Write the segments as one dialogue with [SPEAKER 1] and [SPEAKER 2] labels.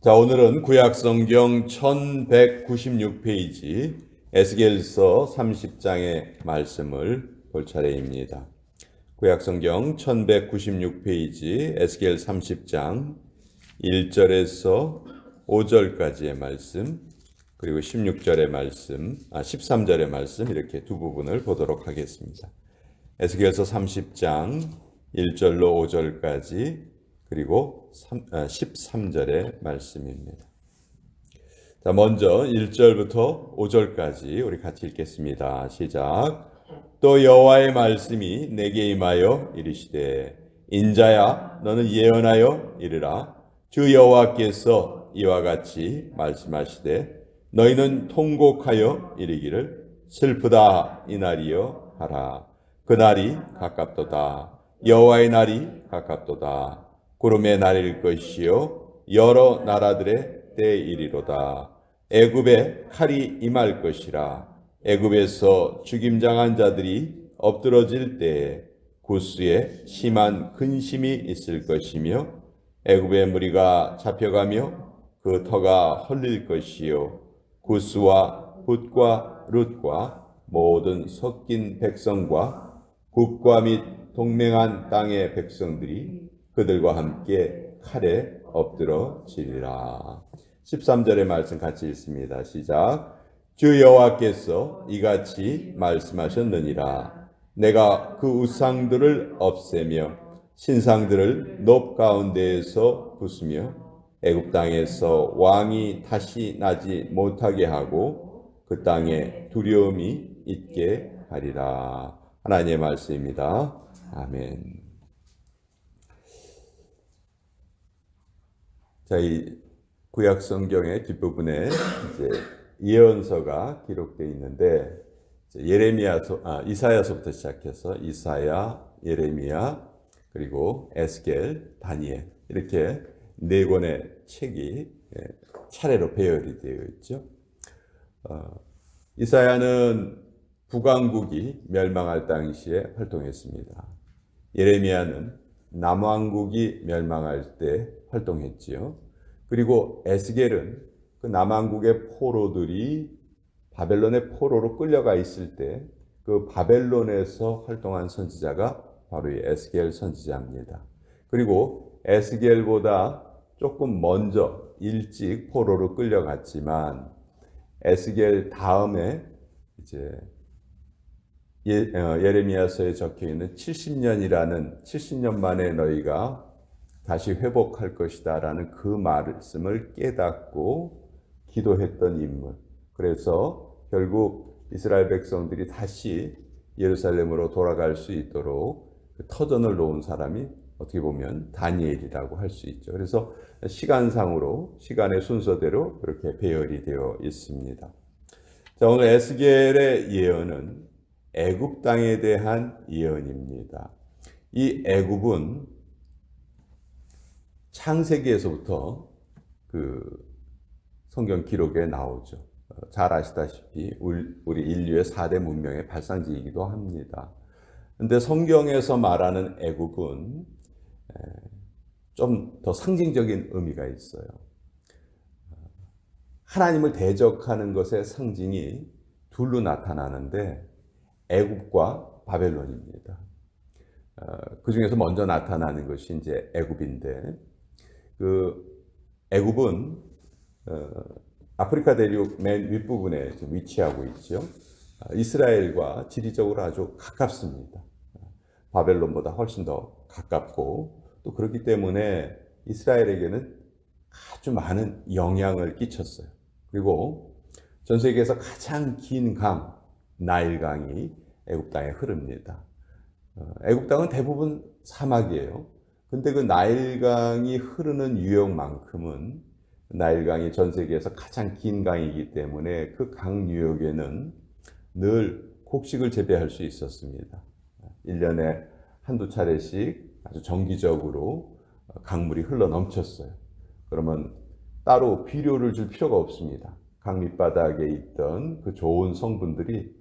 [SPEAKER 1] 자, 오늘은 구약성경 1196페이지 에스겔서 30장의 말씀을 볼 차례입니다. 구약성경 1196페이지 에스겔 30장 1절에서 5절까지의 말씀, 그리고 16절의 말씀, 13절의 말씀, 이렇게 두 부분을 보도록 하겠습니다. 에스겔서 30장 1절로 5절까지, 그리고 13절의 말씀입니다. 자, 먼저 1절부터 5절까지 우리 같이 읽겠습니다. 시작. 또 여호와의 말씀이 내게 임하여 이르시되, 인자야, 너는 예언하여 이르라. 주 여호와께서 이와 같이 말씀하시되, 너희는 통곡하여 이르기를 슬프다 이 날이여 하라. 그 날이 가깝도다. 여호와의 날이 가깝도다. 구름의 날일 것이요 여러 나라들의 때이리로다. 애굽에 칼이 임할 것이라. 애굽에서 죽임당한 자들이 엎드러질 때에 구스에 심한 근심이 있을 것이며, 애굽의 무리가 잡혀가며 그 터가 헐릴 것이요 구스와 붓과 룻과 모든 섞인 백성과 국과 및 동맹한 땅의 백성들이 그들과 함께 칼에 엎드러지리라. 13절의 말씀 같이 읽습니다. 시작. 주 여호와께서 이같이 말씀하셨느니라. 내가 그 우상들을 없애며 신상들을 높 가운데에서 부수며 애굽 땅에서 왕이 다시 나지 못하게 하고 그 땅에 두려움이 있게 하리라. 하나님의 말씀입니다. 아멘. 자, 이 구약 성경의 뒷부분에 이제 예언서가 기록되어 있는데, 이사야서부터 시작해서 이사야, 예레미야, 그리고 에스겔, 다니엘, 이렇게 네 권의 책이 차례로 배열이 되어 있죠. 이사야는 북왕국이 멸망할 당시에 활동했습니다. 예레미야는 남왕국이 멸망할 때 활동했지요. 그리고 에스겔은 그 남왕국의 포로들이 바벨론의 포로로 끌려가 있을 때 그 바벨론에서 활동한 선지자가 바로 이 에스겔 선지자입니다. 그리고 에스겔보다 조금 먼저 일찍 포로로 끌려갔지만 에스겔 다음에 이제 예레미야서에 적혀 있는 70년이라는 70년 만에 너희가 다시 회복할 것이다 라는 그 말씀을 깨닫고 기도했던 인물. 그래서 결국 이스라엘 백성들이 다시 예루살렘으로 돌아갈 수 있도록 그 터전을 놓은 사람이 어떻게 보면 다니엘이라고 할 수 있죠. 그래서 시간상으로, 시간의 순서대로 그렇게 배열이 되어 있습니다. 자, 오늘 에스겔의 예언은 애굽 땅에 대한 예언입니다. 이 애굽은 창세기에서부터 그 성경 기록에 나오죠. 잘 아시다시피 우리 인류의 4대 문명의 발상지이기도 합니다. 그런데 성경에서 말하는 애굽은 좀 더 상징적인 의미가 있어요. 하나님을 대적하는 것의 상징이 둘로 나타나는데 애굽과 바벨론입니다. 그 중에서 먼저 나타나는 것이 이제 애굽인데, 그 애굽은 아프리카 대륙 맨 윗부분에 위치하고 있죠. 이스라엘과 지리적으로 아주 가깝습니다. 바벨론보다 훨씬 더 가깝고, 또 그렇기 때문에 이스라엘에게는 아주 많은 영향을 끼쳤어요. 그리고 전 세계에서 가장 긴 강, 나일강이 애굽 땅에 흐릅니다. 애굽 땅은 대부분 사막이에요. 근데 그 나일강이 흐르는 유역만큼은, 나일강이 전 세계에서 가장 긴 강이기 때문에 그 강 유역에는 늘 곡식을 재배할 수 있었습니다. 1년에 한두 차례씩 아주 정기적으로 강물이 흘러 넘쳤어요. 그러면 따로 비료를 줄 필요가 없습니다. 강 밑바닥에 있던 그 좋은 성분들이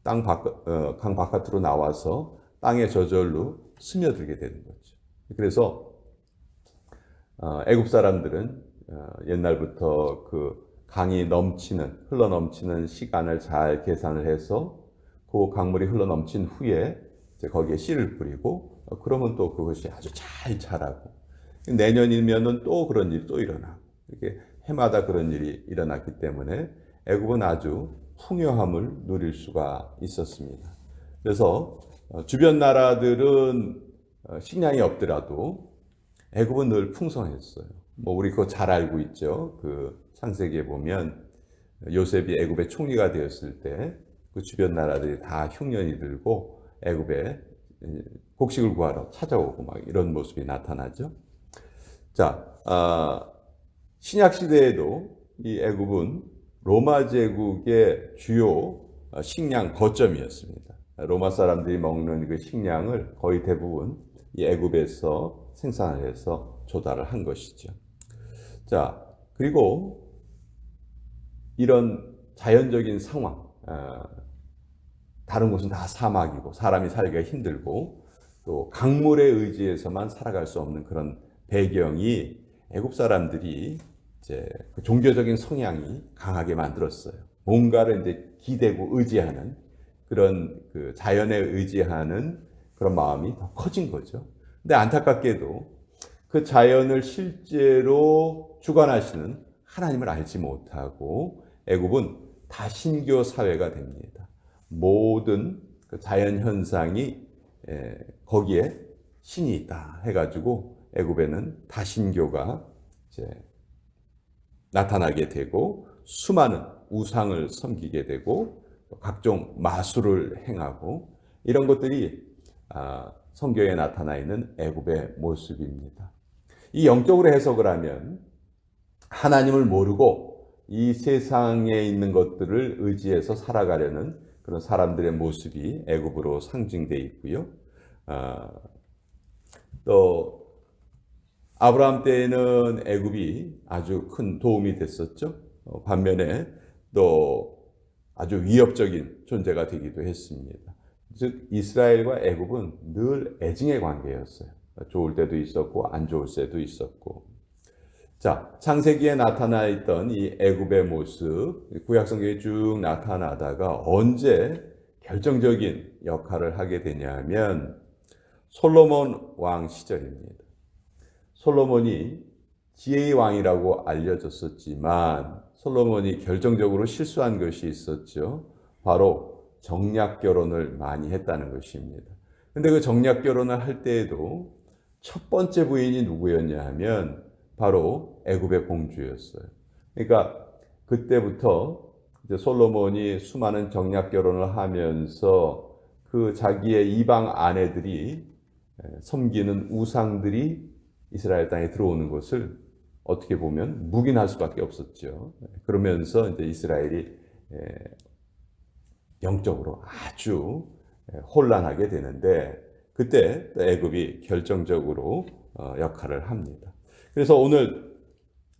[SPEAKER 1] 강 바깥으로 나와서 땅에 저절로 스며들게 되는 거죠. 그래서 애굽 사람들은 옛날부터 그 강이 흘러 넘치는 시간을 잘 계산을 해서 그 강물이 흘러 넘친 후에 이제 거기에 씨를 뿌리고 그러면 또 그것이 아주 잘 자라고 내년이면은 또 그런 일이 또 일어나고 이렇게 해마다 그런 일이 일어났기 때문에 애굽은 아주 풍요함을 누릴 수가 있었습니다. 그래서 주변 나라들은 식량이 없더라도 애굽은 늘 풍성했어요. 뭐 우리 그거 잘 알고 있죠. 그 창세기에 보면 요셉이 애굽의 총리가 되었을 때 그 주변 나라들이 다 흉년이 들고 애굽에 곡식을 구하러 찾아오고 막 이런 모습이 나타나죠. 자, 신약 시대에도 이 애굽은 로마 제국의 주요 식량 거점이었습니다. 로마 사람들이 먹는 그 식량을 거의 대부분 이 애굽에서 생산을 해서 조달을 한 것이죠. 자, 그리고 이런 자연적인 상황, 다른 곳은 다 사막이고 사람이 살기가 힘들고 또 강물에 의지해서만 살아갈 수 없는 그런 배경이 애굽 사람들이 이제 그 종교적인 성향이 강하게 만들었어요. 뭔가를 이제 기대고 의지하는 그런 그 자연에 의지하는 그런 마음이 더 커진 거죠. 근데 안타깝게도 그 자연을 실제로 주관하시는 하나님을 알지 못하고 애굽은 다신교 사회가 됩니다. 모든 그 자연 현상이 거기에 신이 있다 해가지고 애굽에는 다신교가 이제 나타나게 되고 수많은 우상을 섬기게 되고 각종 마술을 행하고 이런 것들이 성경에 나타나 있는 애굽의 모습입니다. 이 영적으로 해석을 하면 하나님을 모르고 이 세상에 있는 것들을 의지해서 살아가려는 그런 사람들의 모습이 애굽으로 상징되어 있고요. 또 아브라함 때에는 애굽이 아주 큰 도움이 됐었죠. 반면에 또 아주 위협적인 존재가 되기도 했습니다. 즉 이스라엘과 애굽은 늘 애증의 관계였어요. 좋을 때도 있었고 안 좋을 때도 있었고. 자, 창세기에 나타나 있던 이 애굽의 모습, 구약 성경에 쭉 나타나다가 언제 결정적인 역할을 하게 되냐면 솔로몬 왕 시절입니다. 솔로몬이 지혜의 왕이라고 알려졌었지만 솔로몬이 결정적으로 실수한 것이 있었죠. 바로 정략 결혼을 많이 했다는 것입니다. 근데 그 정략 결혼을 할 때에도 첫 번째 부인이 누구였냐 하면 바로 애굽의 공주였어요. 그러니까 그때부터 이제 솔로몬이 수많은 정략 결혼을 하면서 그 자기의 이방 아내들이 섬기는 우상들이 이스라엘 땅에 들어오는 것을 어떻게 보면 묵인할 수밖에 없었죠. 그러면서 이제 이스라엘이 영적으로 아주 혼란하게 되는데 그때 애굽이 결정적으로 역할을 합니다. 그래서 오늘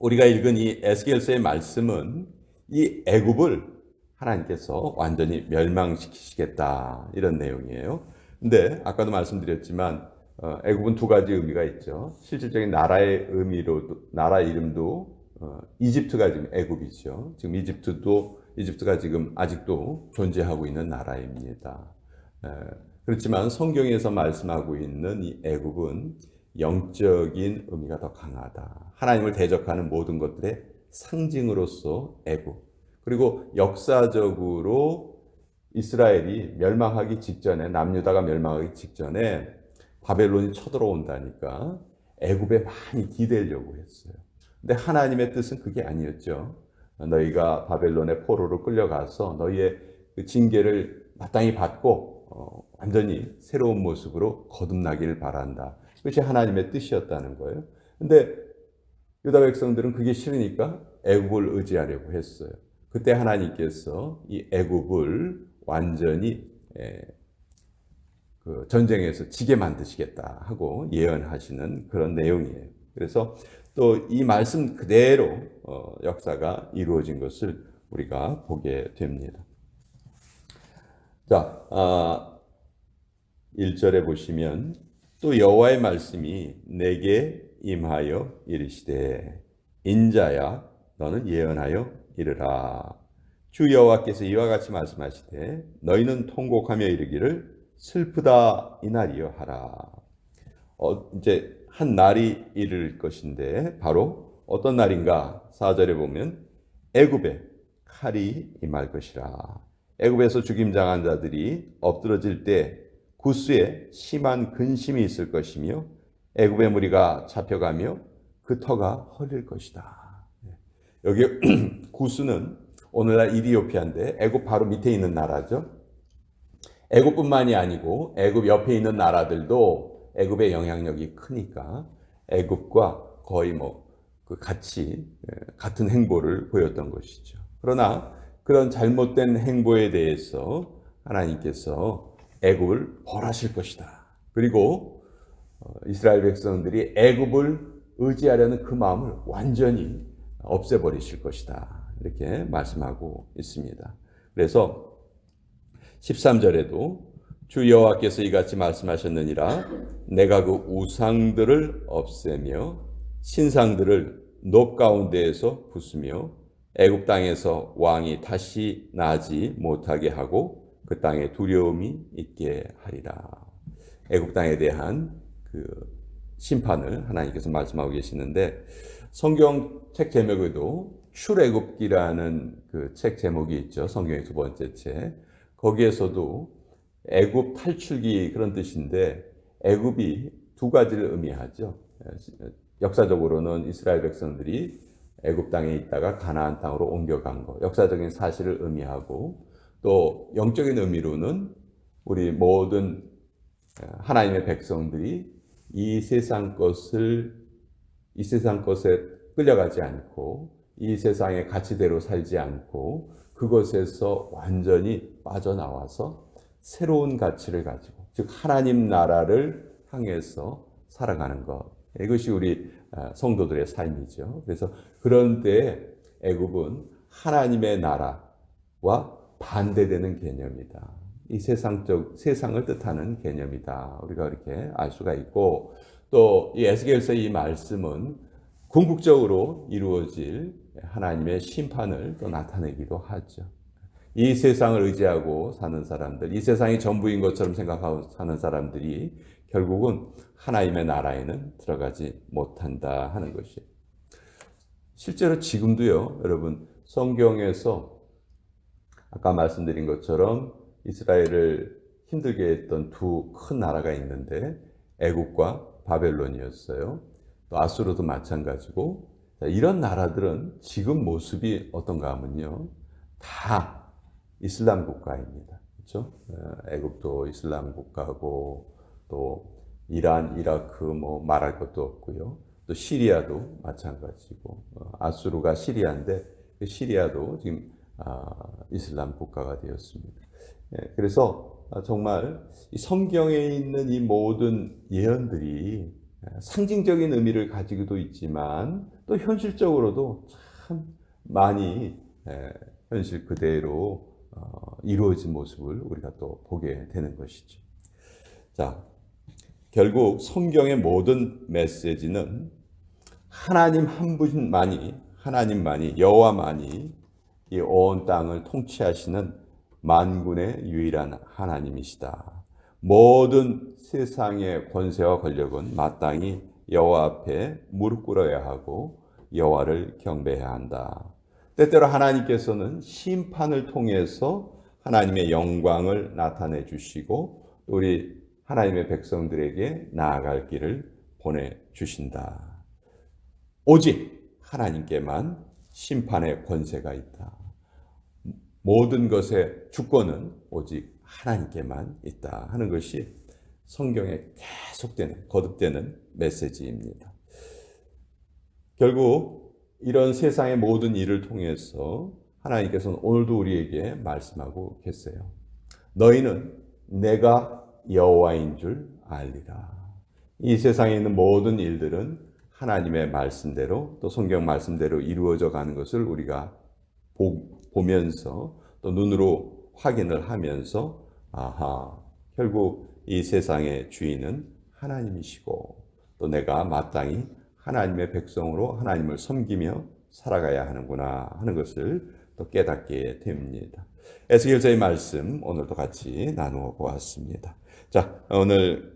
[SPEAKER 1] 우리가 읽은 이 에스겔서의 말씀은 이 애굽을 하나님께서 완전히 멸망시키시겠다 이런 내용이에요. 근데 아까도 말씀드렸지만 애굽은 두 가지 의미가 있죠. 실질적인 나라의 의미로 나라 이름도 이집트가 지금 애굽이죠. 지금 이집트가 지금 아직도 존재하고 있는 나라입니다. 그렇지만 성경에서 말씀하고 있는 이 애굽은 영적인 의미가 더 강하다. 하나님을 대적하는 모든 것들의 상징으로서 애굽. 그리고 역사적으로 이스라엘이 멸망하기 직전에 남유다가 멸망하기 직전에 바벨론이 쳐들어온다니까 애굽에 많이 기대려고 했어요. 근데 하나님의 뜻은 그게 아니었죠. 너희가 바벨론의 포로로 끌려가서 너희의 그 징계를 마땅히 받고 완전히 새로운 모습으로 거듭나기를 바란다. 그것이 하나님의 뜻이었다는 거예요. 근데 유다 백성들은 그게 싫으니까 애굽을 의지하려고 했어요. 그때 하나님께서 이 애굽을 완전히 그 전쟁에서 지게 만드시겠다 하고 예언하시는 그런 내용이에요. 그래서 또 이 말씀 그대로 역사가 이루어진 것을 우리가 보게 됩니다. 자, 1절에 보시면 또 여호와의 말씀이 내게 임하여 이르시되 인자야 너는 예언하여 이르라. 주 여호와께서 이와 같이 말씀하시되 너희는 통곡하며 이르기를 슬프다 이 날이여 하라. 이제 한 날이 이를 것인데 바로 어떤 날인가? 4절에 보면 애굽에 칼이 임할 것이라. 애굽에서 죽임당한 자들이 엎드러질 때 구스에 심한 근심이 있을 것이며 애굽의 무리가 잡혀가며 그 터가 헐릴 것이다. 여기 구스는 오늘날 이디오피아인데 애굽 바로 밑에 있는 나라죠. 애굽뿐만이 아니고 애굽 옆에 있는 나라들도 애굽의 영향력이 크니까 애굽과 거의 같은 행보를 보였던 것이죠. 그러나 그런 잘못된 행보에 대해서 하나님께서 애굽을 벌하실 것이다. 그리고 이스라엘 백성들이 애굽을 의지하려는 그 마음을 완전히 없애버리실 것이다. 이렇게 말씀하고 있습니다. 그래서 13절에도 주 여호와께서 이같이 말씀하셨느니라. 내가 그 우상들을 없애며 신상들을 높 가운데에서 부수며 애굽 땅에서 왕이 다시 나지 못하게 하고 그 땅에 두려움이 있게 하리라. 애굽 땅에 대한 그 심판을 하나님께서 말씀하고 계시는데 성경 책 제목에도 출애굽기라는 그 책 제목이 있죠. 성경의 두 번째 책. 거기에서도 애굽 탈출기 그런 뜻인데 애굽이 두 가지를 의미하죠. 역사적으로는 이스라엘 백성들이 애굽 땅에 있다가 가나안 땅으로 옮겨간 것, 역사적인 사실을 의미하고 또 영적인 의미로는 우리 모든 하나님의 백성들이 이 세상 것에 끌려가지 않고 이 세상의 가치대로 살지 않고 그것에서 완전히 빠져나와서 새로운 가치를 가지고 즉 하나님 나라를 향해서 살아가는 것, 이것이 우리 성도들의 삶이죠. 그래서 그런 때에 애굽은 하나님의 나라와 반대되는 개념이다. 이 세상을 뜻하는 개념이다. 우리가 그렇게 알 수가 있고 또 이 에스겔서 이 말씀은 궁극적으로 이루어질 하나님의 심판을 또 나타내기도 하죠. 이 세상을 의지하고 사는 사람들, 이 세상이 전부인 것처럼 생각하고 사는 사람들이 결국은 하나님의 나라에는 들어가지 못한다 하는 것이에요. 실제로 지금도요, 여러분, 성경에서 아까 말씀드린 것처럼 이스라엘을 힘들게 했던 두 큰 나라가 있는데 애굽과 바벨론이었어요. 또 아수르도 마찬가지고, 이런 나라들은 지금 모습이 어떤가 하면요, 다 이슬람 국가입니다. 그렇죠? 애굽도 이슬람 국가고 또 이란, 이라크 말할 것도 없고요. 또 시리아도 마찬가지고 아수르가 시리아인데 그 시리아도 지금 이슬람 국가가 되었습니다. 그래서 정말 이 성경에 있는 이 모든 예언들이 상징적인 의미를 가지고도 있지만 또 현실적으로도 참 많이 현실 그대로 이루어진 모습을 우리가 또 보게 되는 것이죠. 자, 결국 성경의 모든 메시지는 하나님 한 분만이, 하나님만이, 여호와만이 이 온 땅을 통치하시는 만군의 유일한 하나님이시다. 모든 세상의 권세와 권력은 마땅히 여호와 앞에 무릎 꿇어야 하고 여호와를 경배해야 한다. 때때로 하나님께서는 심판을 통해서 하나님의 영광을 나타내 주시고 우리 하나님의 백성들에게 나아갈 길을 보내주신다. 오직 하나님께만 심판의 권세가 있다. 모든 것의 주권은 오직 하나님께만 있다 하는 것이 성경에 계속되는, 거듭되는 메시지입니다. 결국 이런 세상의 모든 일을 통해서 하나님께서는 오늘도 우리에게 말씀하고 계세요. 너희는 내가 여호와인 줄 알리라. 이 세상에 있는 모든 일들은 하나님의 말씀대로 또 성경 말씀대로 이루어져 가는 것을 우리가 보면서 또 눈으로 확인을 하면서 결국 이 세상의 주인은 하나님이시고 또 내가 마땅히 하나님의 백성으로 하나님을 섬기며 살아가야 하는구나 하는 것을 또 깨닫게 됩니다. 에스겔서의 말씀 오늘도 같이 나누어 보았습니다. 자, 오늘